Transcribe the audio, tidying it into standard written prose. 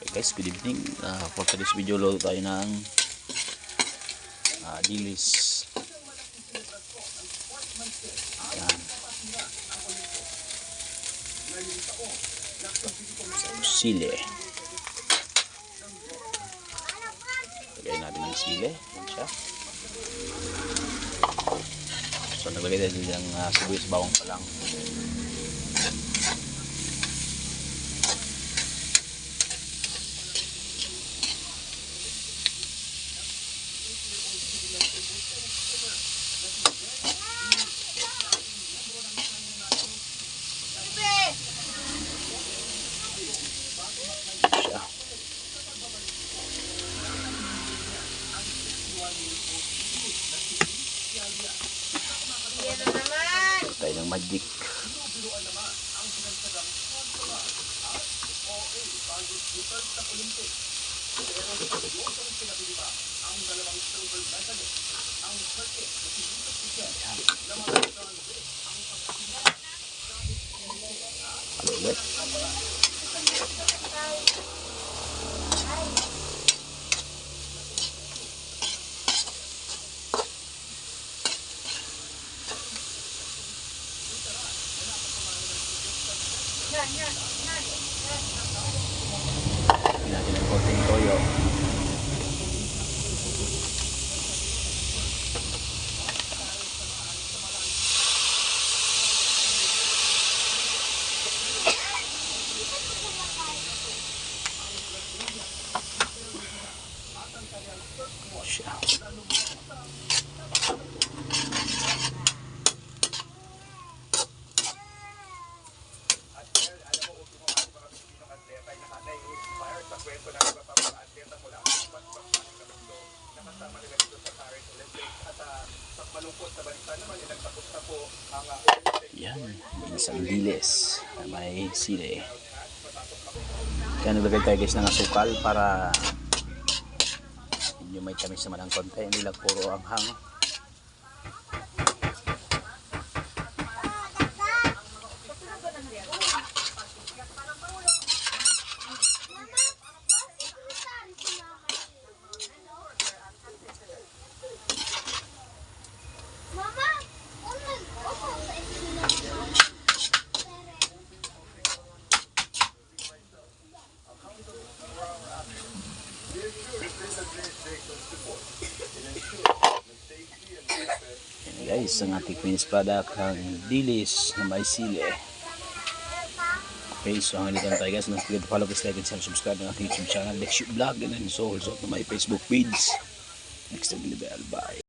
Okay guys, good evening. For today's video, load tayo ng dilis. Yan. Sili. Lagay natin ng sili. Yan siya. So naglagay tayo ng sibuyas bawang pa lang. Tayo ng magic. Ulit. Natin ang konting toyo. Siya. Yan, isang dilis na may sili. Kaya naglagay tayo guys ng asukal para medyo may tamis naman ang konti, hindi lang puro anghang. Yan guys, ang ating finished product ng dilis na may sili. Okay, so hanggang dito tayo guys. Don't forget to follow, please like and share, subscribe ng ating YouTube channel, Lexio Vlog, and then also to my Facebook page. Next time, bye.